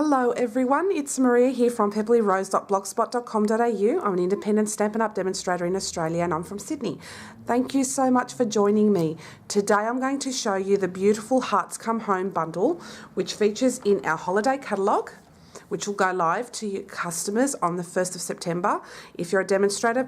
Hello everyone, it's Maria here from pepperlyrose.blogspot.com.au. I'm an independent Stampin' Up! Demonstrator in Australia and I'm from Sydney. Thank you so much for joining me. Today I'm going to show you the beautiful Hearts Come Home bundle which features in our holiday catalogue, which will go live to your customers on the 1st of September. If you're a demonstrator,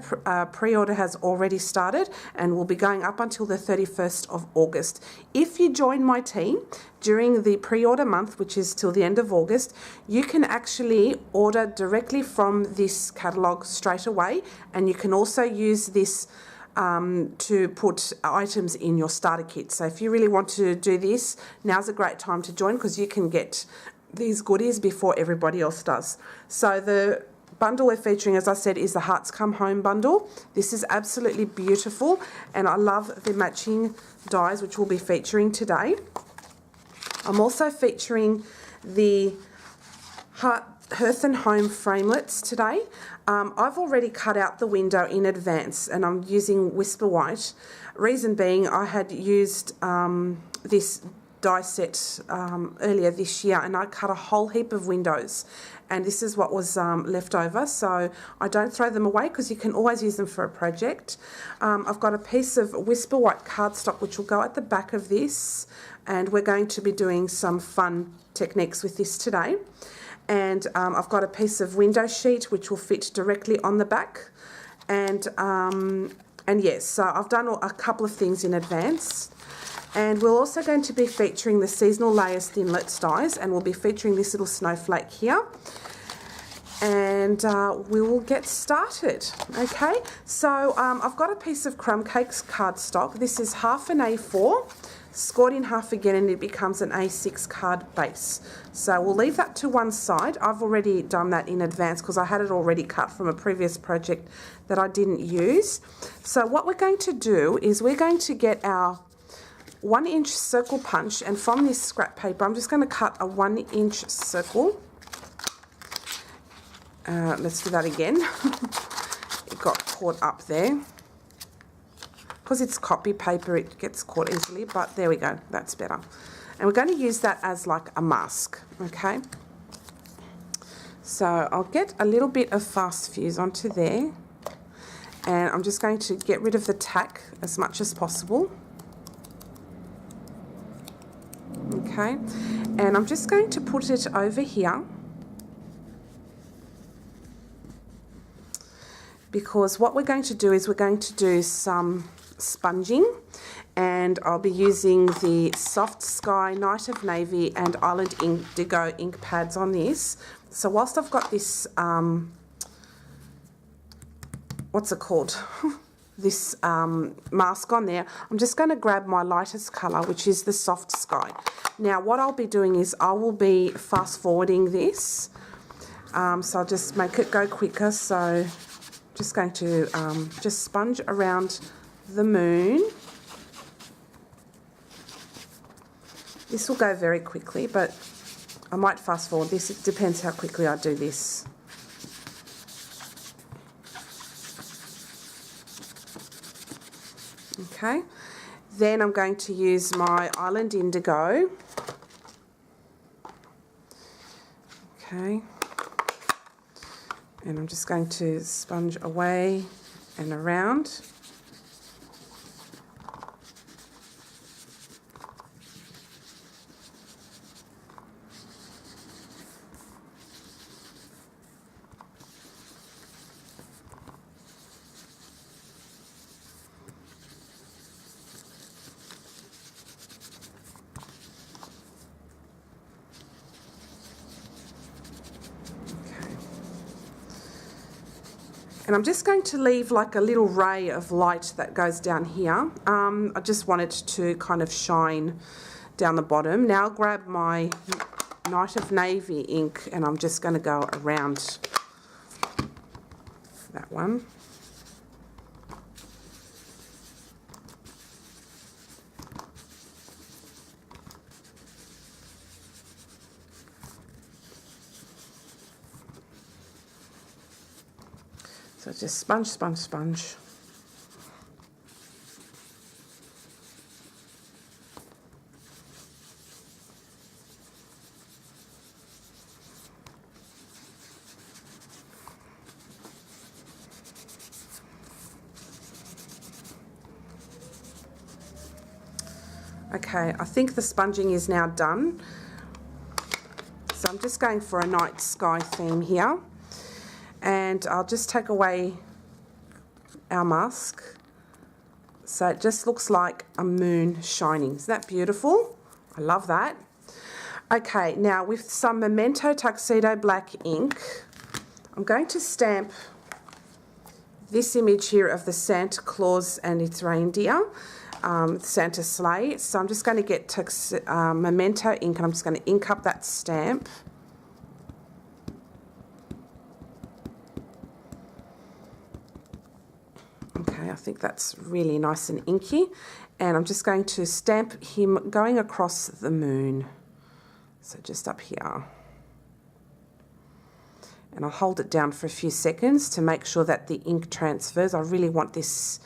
pre-order has already started and will be going up until the 31st of August. If you join my team during the pre-order month, which is till the end of August, you can actually order directly from this catalogue straight away, and you can also use this to put items in your starter kit. So if you really want to do this, now's a great time to join because you can get these goodies before everybody else does. So the bundle we're featuring, as I said, is the Hearts Come Home bundle. This is absolutely beautiful and I love the matching dies which we'll be featuring today. I'm also featuring the Hearth Home Framelits today. I've already cut out the window in advance and I'm using Whisper White. Reason being, I had used this die set earlier this year and I cut a whole heap of windows and this is what was left over, so I don't throw them away because you can always use them for a project. I've got a piece of Whisper White cardstock which will go at the back of this and we're going to be doing some fun techniques with this today. And I've got a piece of window sheet which will fit directly on the back, and yes, so I've done a couple of things in advance. And we're also going to be featuring the Seaonal LayersThinlit dies, and we'll be featuring this little snowflake here. And we will get started. Okay, so I've got a piece of crumb cakes cardstock. This is half an A4, scored in half again, and it becomes an A6 card base. So we'll leave that to one side. I've already done that in advance because I had it already cut from a previous project that I didn't use. So what we're going to do is we're going to get our 1-inch circle punch, and from this scrap paper I'm just going to cut a 1-inch circle. Let's do that again. It got caught up there. Because it's copy paper it gets caught easily, but there we go, that's better. And we're going to use that as like a mask, okay? So I'll get a little bit of fast fuse onto there and I'm just going to get rid of the tack as much as possible. Okay, and I'm just going to put it over here because what we're going to do is we're going to do some sponging, and I'll be using the Soft Sky, Night of Navy and Island Indigo ink pads on this. So whilst I've got this, what's it called? This mask on there, I'm just going to grab my lightest colour, which is the Soft Sky. Now what I'll be doing is I will be fast forwarding this, so I'll just make it go quicker. So just going to just sponge around the moon. This will go very quickly, but I might fast forward this. It depends how quickly I do this. Okay, then I'm going to use my Island Indigo. Okay, and I'm just going to sponge away and around. And I'm just going to leave like a little ray of light that goes down here. I just want it to kind of shine down the bottom. Now I'll grab my Night of Navy ink and I'm just going to go around that one. So just sponge, sponge, sponge. Okay, I think the sponging is now done. So I'm just going for a night sky theme here. And I'll just take away our mask. So it just looks like a moon shining. Isn't that beautiful? I love that. Okay, now with some Memento Tuxedo Black ink, I'm going to stamp this image here of the Santa Claus and its reindeer, Santa's sleigh. So I'm just going to get Memento ink and I'm just going to ink up that stamp. Okay, I think that's really nice and inky. And I'm just going to stamp him going across the moon. So just up here. And I'll hold it down for a few seconds to make sure that the ink transfers. I really want this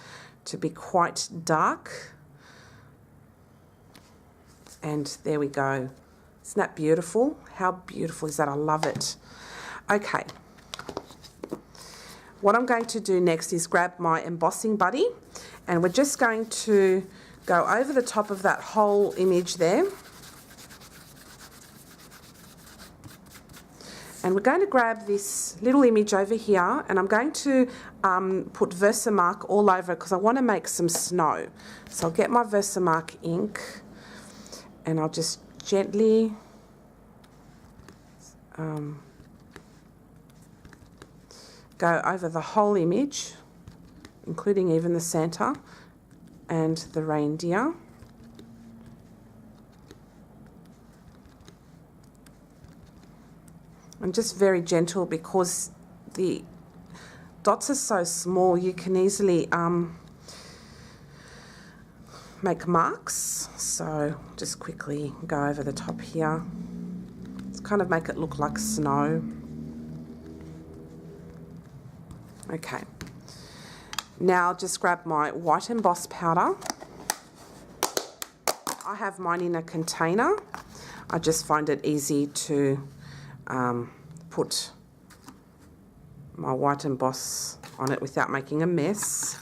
to be quite dark. And there we go. Isn't that beautiful? How beautiful is that? I love it. Okay. What I'm going to do next is grab my embossing buddy, and we're just going to go over the top of that whole image there. And we're going to grab this little image over here, and I'm going to put Versamark all over it because I want to make some snow. So I'll get my Versamark ink and I'll just gently go over the whole image, including even the Santa and the reindeer. I'm just very gentle because the dots are so small, you can easily make marks. So just quickly go over the top here. Let's kind of make it look like snow. Okay. Now I'll just grab my white emboss powder. I have mine in a container. I just find it easy to put my white emboss on it without making a mess.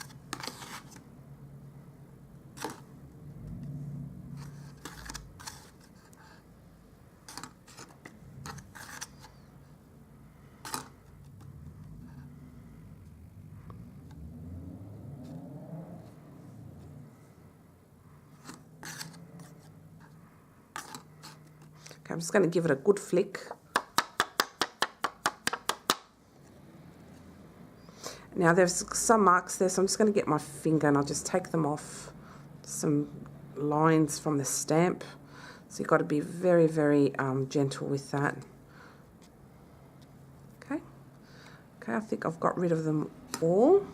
Okay, I'm just going to give it a good flick. Now there's some marks there, so I'm just going to get my finger and I'll just take them off. Some lines from the stamp. So you've got to be very, very gentle with that. Okay. Okay, I think I've got rid of them all.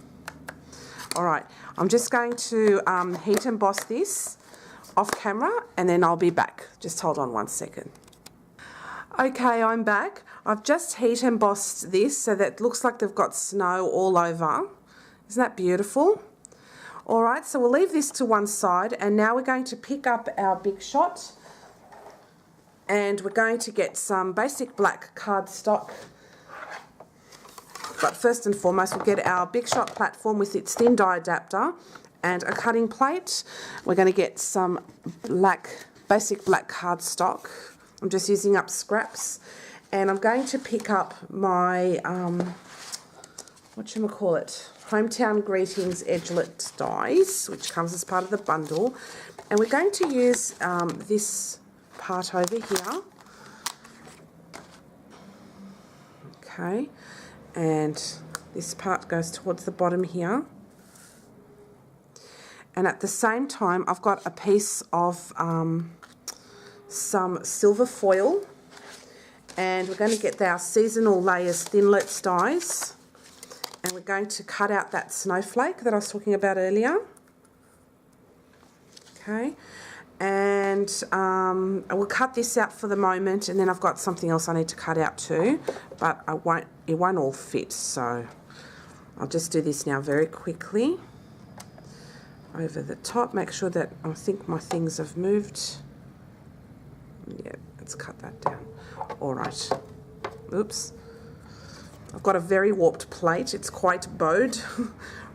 All right, I'm just going to heat emboss this off camera and then I'll be back. Just hold on one second. Okay, I'm back. I've just heat embossed this so that it looks like they've got snow all over. Isn't that beautiful? All right, so we'll leave this to one side and now we're going to pick up our Big Shot and we're going to get some basic black cardstock. But first and foremost, we'll get our Big Shot platform with its thin die adapter and a cutting plate. We're going to get some basic black cardstock. I'm just using up scraps. And I'm going to pick up my, Hometown Greetings Edgelit dies, which comes as part of the bundle. And we're going to use this part over here. Okay. And this part goes towards the bottom here. And at the same time, I've got a piece of some silver foil. And we're going to get our Seaonal LayersThinlit dies. And we're going to cut out that snowflake that I was talking about earlier. Okay. And I will cut this out for the moment, and then I've got something else I need to cut out too, but it won't all fit, so I'll just do this now very quickly. Over the top, make sure that I think my things have moved. Yeah, let's cut that down. All right. Oops. I've got a very warped plate. It's quite bowed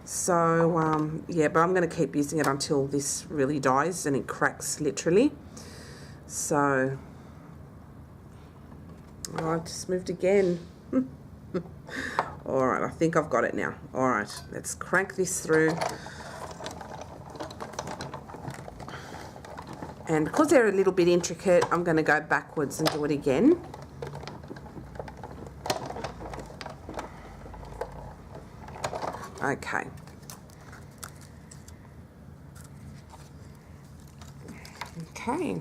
So, yeah, but I'm going to keep using it until this really dies and it cracks literally. So, oh, I just moved again. Alright, I think I've got it now. Alright, let's crank this through. And because they're a little bit intricate, I'm going to go backwards and do it again. Okay. Okay.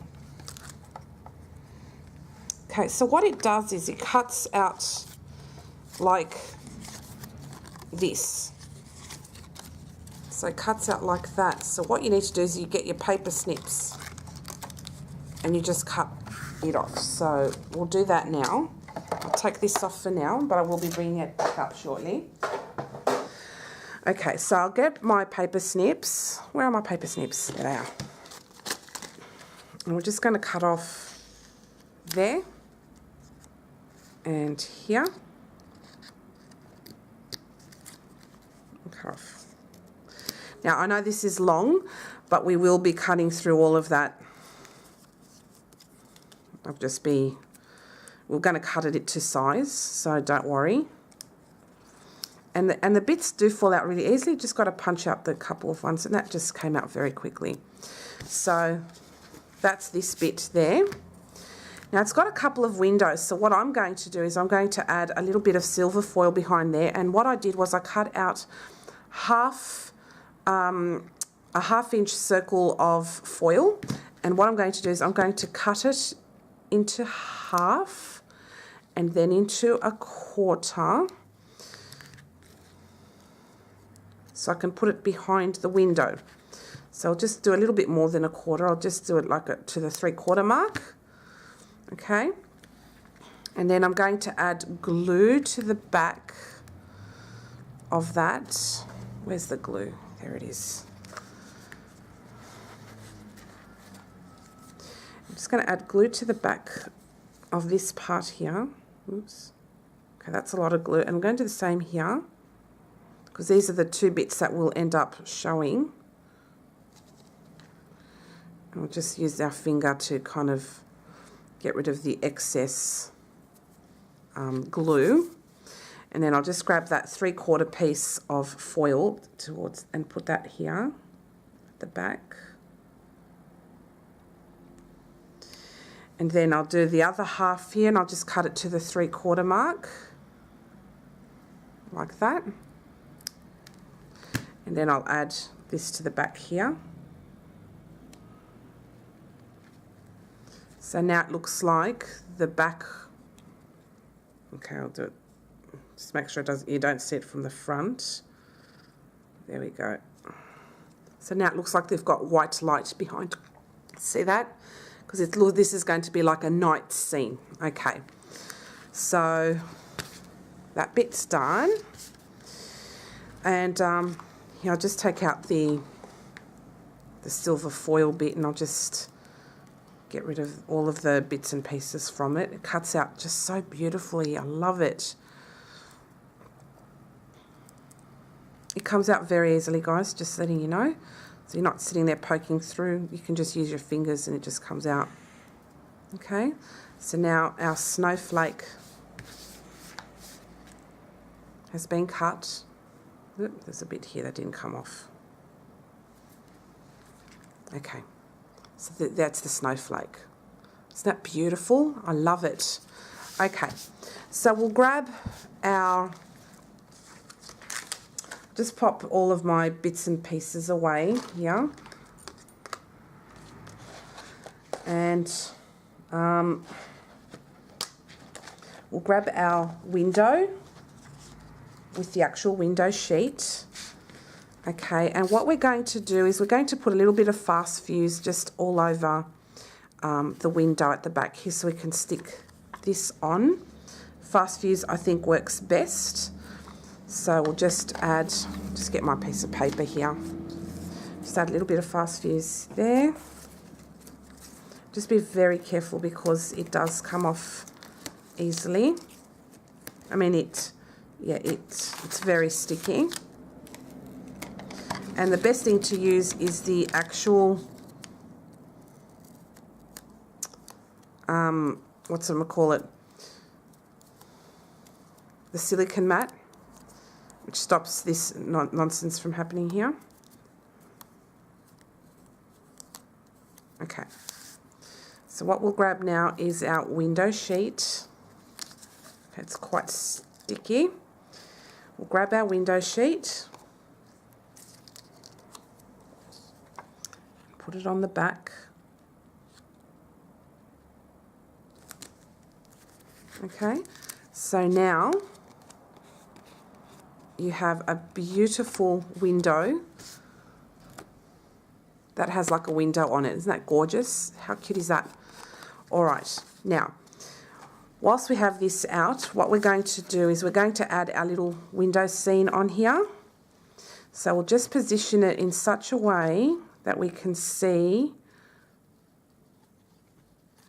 Okay, so what it does is it cuts out like this. So it cuts out like that. So what you need to do is you get your paper snips and you just cut it off. So we'll do that now. I'll take this off for now, but I will be bringing it back up shortly. Okay, so I'll get my paper snips. Where are my paper snips? There they are. And we're just going to cut off there and here. Cut off. Now I know this is long, but we will be cutting through all of that. We're going to cut it to size, so don't worry. And the bits do fall out really easily. Just got to punch out the couple of ones, and that just came out very quickly. So that's this bit there. Now it's got a couple of windows, so what I'm going to do is I'm going to add a little bit of silver foil behind there, and what I did was I cut out a half-inch circle of foil, and what I'm going to do is I'm going to cut it into half and then into a quarter, so I can put it behind the window. So I'll just do a little bit more than a quarter. I'll just do it like to the 3/4 mark. Okay. And then I'm going to add glue to the back of that. Where's the glue? There it is. I'm just going to add glue to the back of this part here. Oops. Okay, that's a lot of glue. And I'm going to do the same here, because these are the two bits that will end up showing. And we'll just use our finger to kind of get rid of the excess glue. And then I'll just grab that 3/4 piece of foil and put that here at the back. And then I'll do the other half here, and I'll just cut it to the 3/4 mark, like that. And then I'll add this to the back here. So now it looks like the back. Okay, I'll do it. Just make sure you don't see it from the front. There we go. So now it looks like they've got white light behind. See that? Because this is going to be like a night scene. Okay. So that bit's done. And here, I'll just take out the silver foil bit, and I'll just get rid of all of the bits and pieces from it. It cuts out just so beautifully. I love it. It comes out very easily, guys, just letting you know. So you're not sitting there poking through. You can just use your fingers and it just comes out. Okay, so now our snowflake has been cut. Oop, there's a bit here that didn't come off. Okay, so that's the snowflake. Isn't that beautiful? I love it. Okay, so we'll grab our... Just pop all of my bits and pieces away here. And we'll grab our window with the actual window sheet. Okay, and what we're going to do is we're going to put a little bit of fast fuse just all over the window at the back here, so we can stick this on. Fast fuse, I think, works best. So we'll just get my piece of paper here. Just add a little bit of fast fuse there. Just be very careful because it does come off easily. I mean, it's very sticky. And the best thing to use is the actual, what's I'm gonna call it? The silicone mat, which stops this nonsense from happening here. Okay. So what we'll grab now is our window sheet. It's quite sticky. We'll grab our window sheet, put it on the back. Okay, so now you have a beautiful window that has like a window on it. Isn't that gorgeous? How cute is that? All right, now, whilst we have this out, what we're going to do is we're going to add our little window scene on here. So we'll just position it in such a way that we can see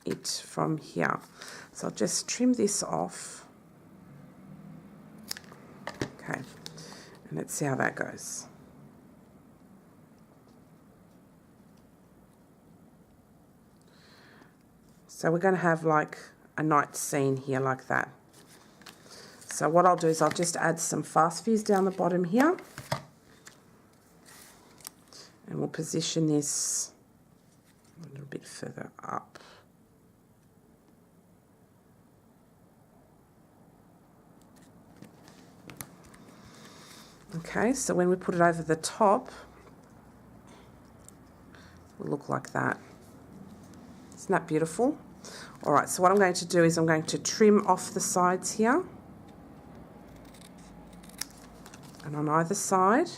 it from here. So I'll just trim this off. Okay, and let's see how that goes. So we're going to have like a night scene here like that. So what I'll do is I'll just add some fast fuse down the bottom here. And we'll position this a little bit further up. Okay, so when we put it over the top, it will look like that. Isn't that beautiful? All right, so what I'm going to do is I'm going to trim off the sides here. And on either side.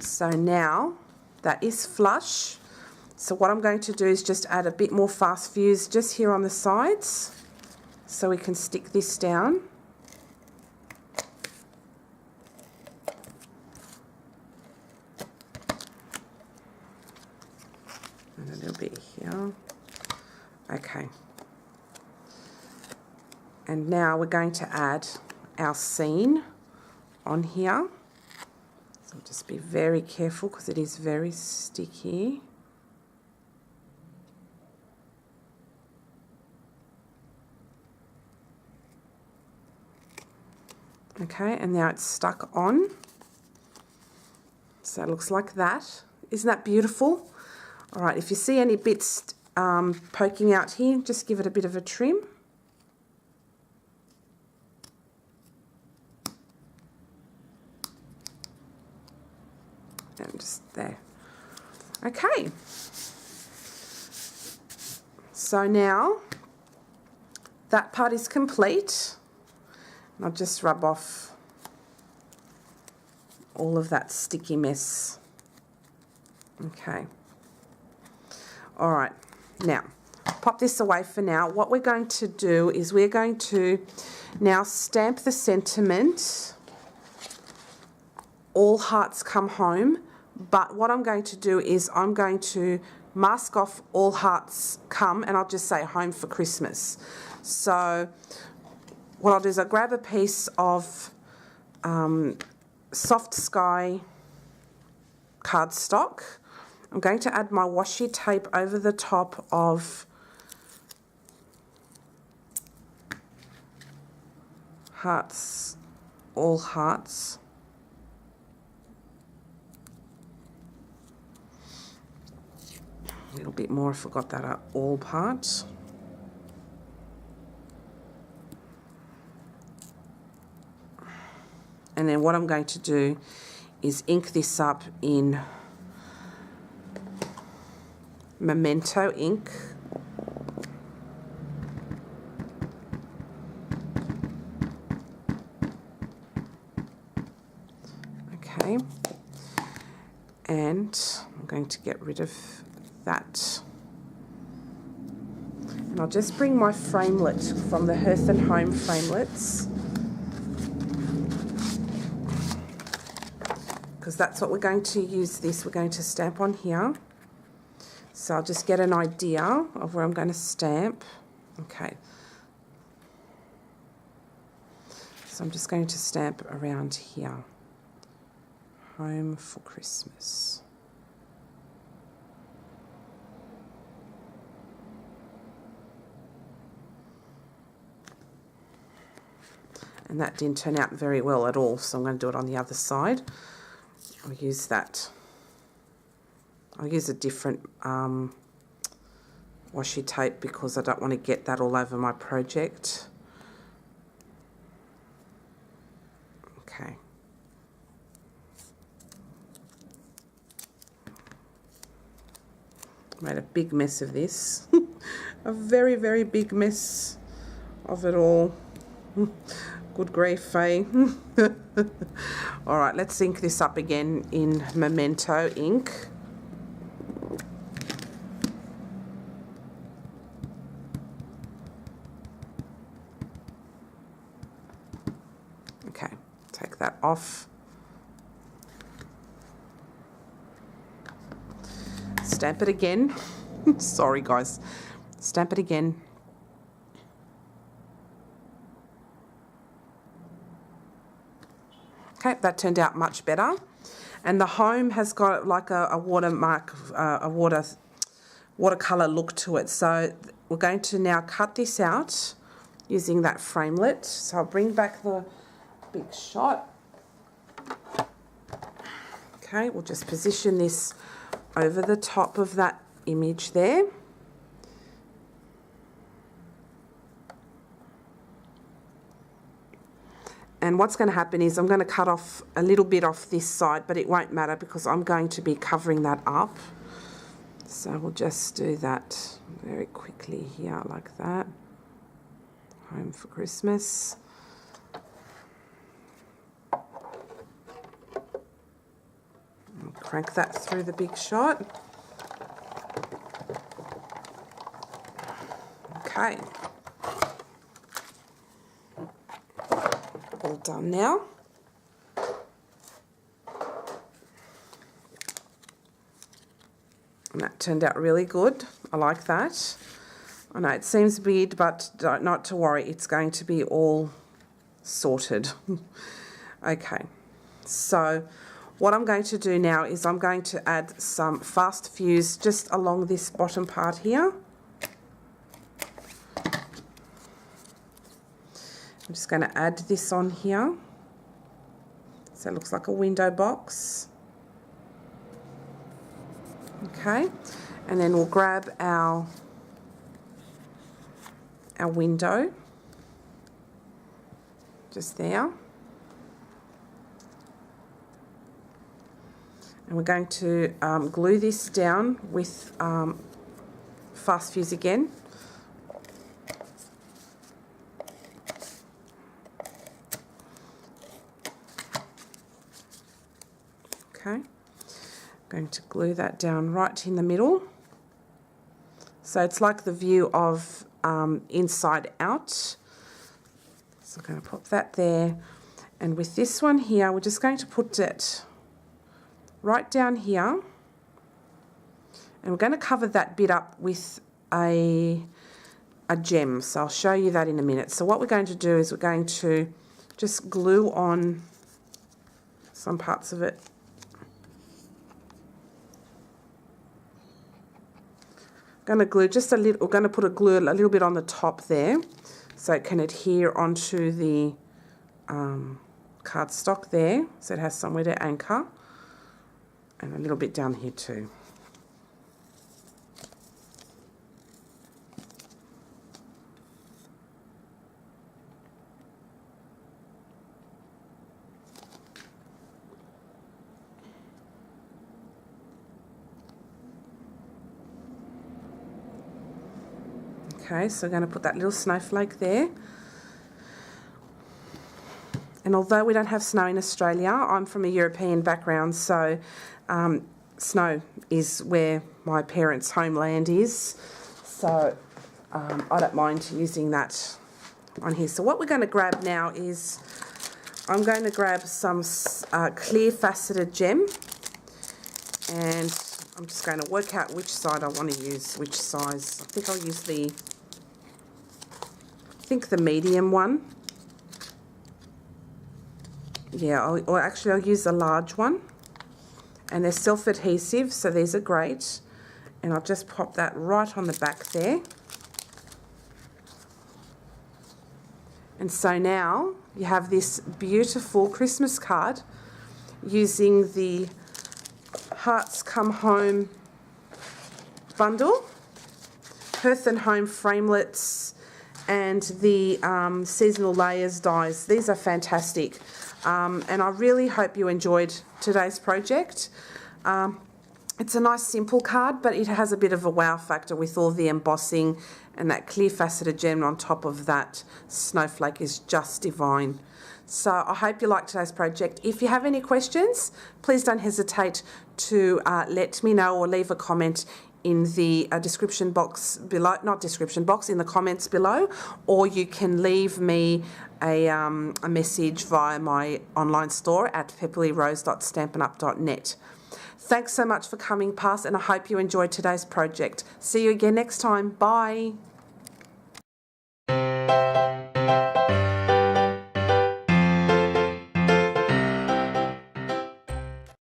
So now that is flush. So what I'm going to do is just add a bit more fast fuse just here on the sides so we can stick this down. And a little bit here. Okay. And now we're going to add our scene on here. So just be very careful because it is very sticky. Okay, and now it's stuck on. So it looks like that. Isn't that beautiful? All right, if you see any bits poking out here, just give it a bit of a trim. And just there. Okay. So now that part is complete. I'll just rub off all of that sticky mess. Okay. All right. Now, pop this away for now. What we're going to do is we're going to now stamp the sentiment, All Hearts Come Home, but what I'm going to do is I'm going to mask off All Hearts Come, and I'll just say Home for Christmas. So what I'll do is I'll grab a piece of Soft Sky cardstock. I'm going to add my washi tape over the top of Hearts, All Hearts. A little bit more, I forgot that all part. And then what I'm going to do is ink this up in Memento ink. Okay. And I'm going to get rid of that. And I'll just bring my framelit from the Hearth Home Framelits, because that's what we're going to use this. We're going to stamp on here. So I'll just get an idea of where I'm going to stamp. Okay. So I'm just going to stamp around here. Home for Christmas. And that didn't turn out very well at all, so I'm going to do it on the other side. I'll use that. I'll use a different washi tape because I don't want to get that all over my project. Okay. Made a big mess of this. A very, very big mess of it all. Good grief, Faye. All right, let's ink this up again in Memento ink. Okay, take that off. Stamp it again. Sorry, guys. Stamp it again. Okay, that turned out much better. And the home has got like a watermark, a watercolour look to it. So we're going to now cut this out using that framelit. So I'll bring back the big shot. Okay, we'll just position this over the top of that image there. And what's going to happen is I'm going to cut off a little bit off this side, but it won't matter because I'm going to be covering that up. So we'll just do that very quickly here like that. Home for Christmas. And crank that through the big shot. Okay. All done now. And that turned out really good. I like that. I know it seems weird, but not to worry, it's going to be all sorted. Okay, so what I'm going to do now is I'm going to add some fast fuse just along this bottom part here. I'm just going to add this on here. So it looks like a window box. Okay, and then we'll grab our window just there. And we're going to glue this down with fast fuse again. Okay, I'm going to glue that down right in the middle. So it's like the view of inside out. So I'm going to pop that there. And with this one here, we're just going to put it right down here. And we're going to cover that bit up with a gem. So I'll show you that in a minute. So what we're going to do is we're going to just glue on some parts of it. Going to glue just a little. We're going to put a glue a little bit on the top there, so it can adhere onto the cardstock there, so it has somewhere to anchor, and a little bit down here too. Okay, so we're going to put that little snowflake there. And although we don't have snow in Australia, I'm from a European background, so snow is where my parents' homeland is. So I don't mind using that on here. So what we're going to grab now is I'm going to grab some clear faceted gem, and I'm just going to work out which side I want to use, which size. I think I'll use the medium one. or actually I'll use a large one. And they're self-adhesive, so these are great. And I'll just pop that right on the back there. And so now you have this beautiful Christmas card using the Hearths Come Home bundle, Hearth Home Framelits, and the Seasonal Layers dies. These are fantastic. And I really hope you enjoyed today's project. It's a nice simple card, but it has a bit of a wow factor with all the embossing, and that clear faceted gem on top of that snowflake is just divine. So I hope you liked today's project. If you have any questions, please don't hesitate to let me know or leave a comment in the description box below, not description box, in the comments below, or you can leave me a message via my online store at pepperlyrose.stampinup.net. Thanks so much for coming past, and I hope you enjoyed today's project. See you again next time. Bye.